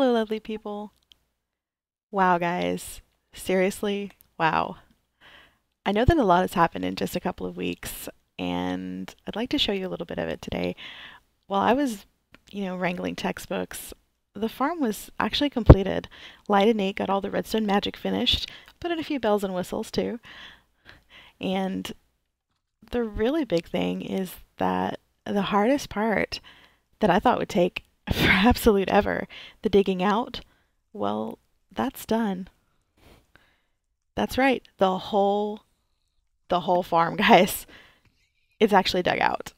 Hello, lovely people. Wow, guys. Seriously, wow. I know that a lot has happened in just a couple of weeks, and I'd like to show you a little bit of it today. While I was, wrangling textbooks, the farm was actually completed. Light and Nate got all the redstone magic finished, put in a few bells and whistles too. And the really big thing is that the hardest part that I thought would take for absolute ever, the digging out, well, that's done. That's right. The whole farm, guys, is actually dug out.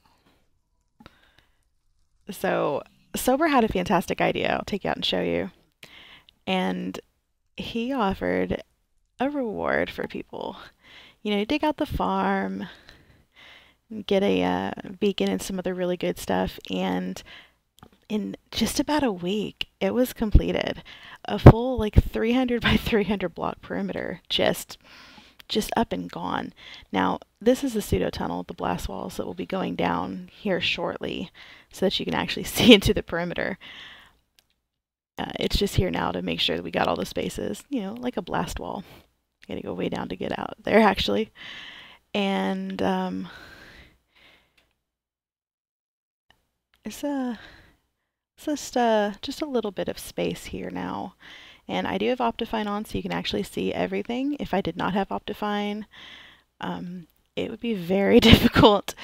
So Sober had a fantastic idea. I'll take you out and show you. And he offered a reward for people. Dig out the farm, get a beacon and some other really good stuff. And in just about a week, it was completed. A full like 300 by 300 block perimeter, just up and gone. Now, this is the pseudo tunnel, the blast walls that will be going down here shortly so that you can actually see into the perimeter. It's just here now to make sure that we got all the spaces, like a blast wall. Got to go way down to get out there, actually. And it's just a little bit of space here now. And I do have Optifine on, so you can actually see everything. If I did not have Optifine, it would be very difficult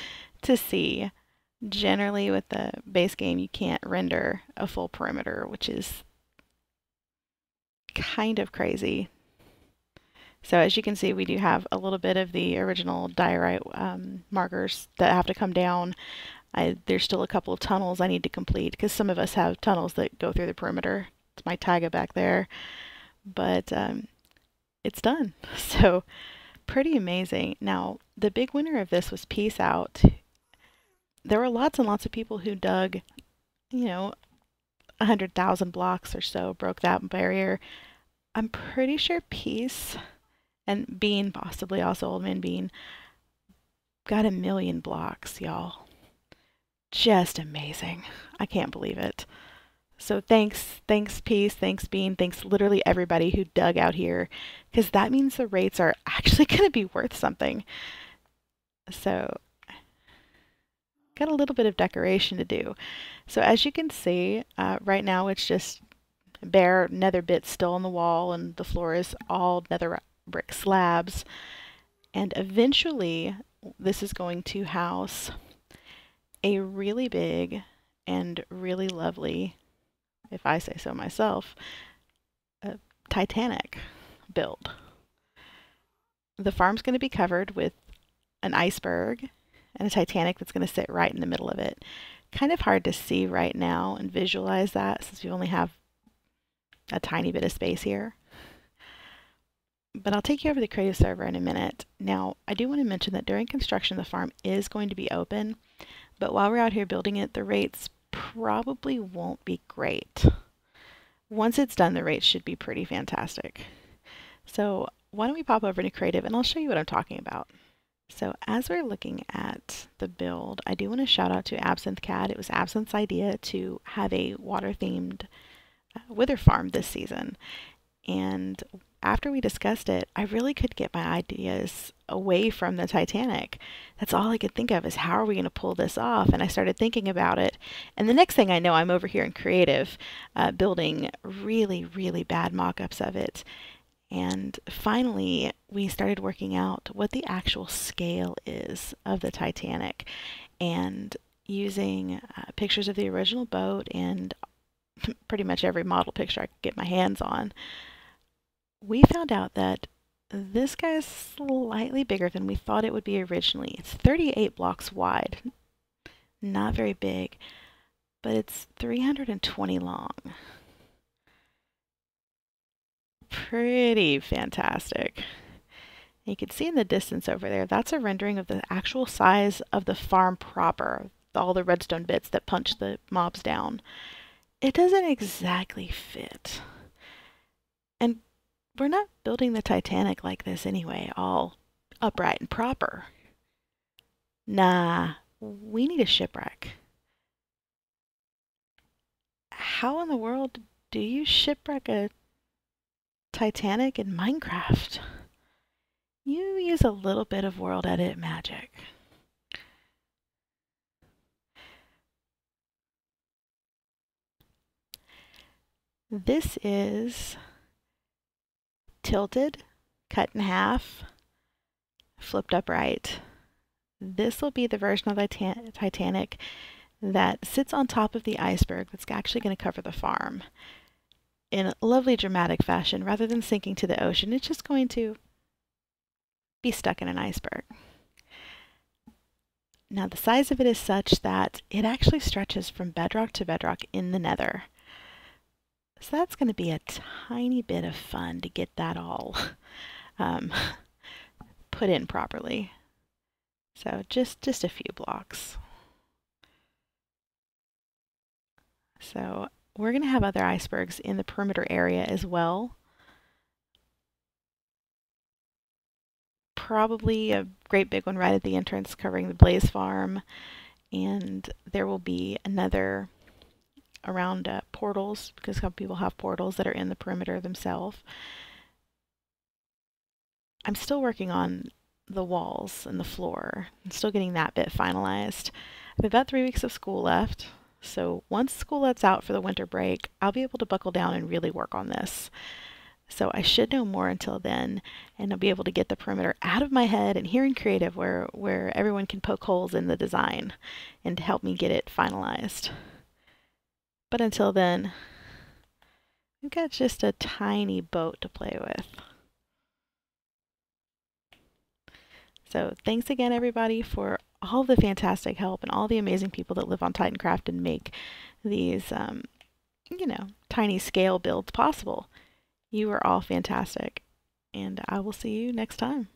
to see. Generally, with the base game, you can't render a full perimeter, which is kind of crazy. So as you can see, we do have a little bit of the original diorite markers that have to come down. There's still a couple of tunnels I need to complete because some of us have tunnels that go through the perimeter. It's my tagga back there. But it's done. So pretty amazing. Now, the big winner of this was Peace Out. There were lots and lots of people who dug, 100,000 blocks or so, broke that barrier. I'm pretty sure Peace and Bean, possibly also Old Man Bean, got 1,000,000 blocks, y'all. Just amazing. I can't believe it. So thanks Peace, thanks Bean, thanks literally everybody who dug out here, because that means the rates are actually going to be worth something. So got a little bit of decoration to do. So as you can see, right now it's just bare nether bits still on the wall, and the floor is all nether brick slabs. And eventually this is going to house a really big and really lovely, if I say so myself, a Titanic build. The farm's going to be covered with an iceberg and a Titanic that's going to sit right in the middle of it. Kind of hard to see right now and visualize that since we only have a tiny bit of space here. But I'll take you over the creative server in a minute. Now, I do want to mention that during construction, the farm is going to be open, but while we're out here building it, the rates probably won't be great. Once it's done, the rates should be pretty fantastic. So why don't we pop over to creative and I'll show you what I'm talking about. So as we're looking at the build, I do want to shout out to Absinthe Cat. It was Absinthe's idea to have a water-themed wither farm this season. And after we discussed it, I really could get my ideas away from the Titanic. That's all I could think of is how are we going to pull this off? And I started thinking about it. And the next thing I know, I'm over here in creative, building really, really bad mock-ups of it. And finally, we started working out what the actual scale is of the Titanic, and using pictures of the original boat and pretty much every model picture I could get my hands on. We found out that this guy is slightly bigger than we thought it would be originally. It's 38 blocks wide. Not very big, but it's 320 long. Pretty fantastic. You can see in the distance over there, that's a rendering of the actual size of the farm proper, all the redstone bits that punch the mobs down. It doesn't exactly fit. And we're not building the Titanic like this anyway, all upright and proper. Nah, we need a shipwreck. How in the world Do you shipwreck a Titanic in Minecraft? You use a little bit of world edit magic. This is tilted, cut in half, flipped upright. This will be the version of the Titanic that sits on top of the iceberg that's actually going to cover the farm. In a lovely dramatic fashion, rather than sinking to the ocean, it's just going to be stuck in an iceberg. Now the size of it is such that it actually stretches from bedrock to bedrock in the Nether. So that's going to be a tiny bit of fun to get that all put in properly. So just a few blocks. So we're going to have other icebergs in the perimeter area as well. Probably a great big one right at the entrance covering the Blaze Farm. And there will be another around portals, because some people have portals that are in the perimeter themselves. I'm still working on the walls and the floor. I'm still getting that bit finalized. I have about 3 weeks of school left, so once school lets out for the winter break, I'll be able to buckle down and really work on this. So I should know more until then, and I'll be able to get the perimeter out of my head and here in Creative where everyone can poke holes in the design and help me get it finalized. But until then, we've got just a tiny boat to play with. So thanks again, everybody, for all the fantastic help and all the amazing people that live on Titancraft and make these, tiny scale builds possible. You are all fantastic, and I will see you next time.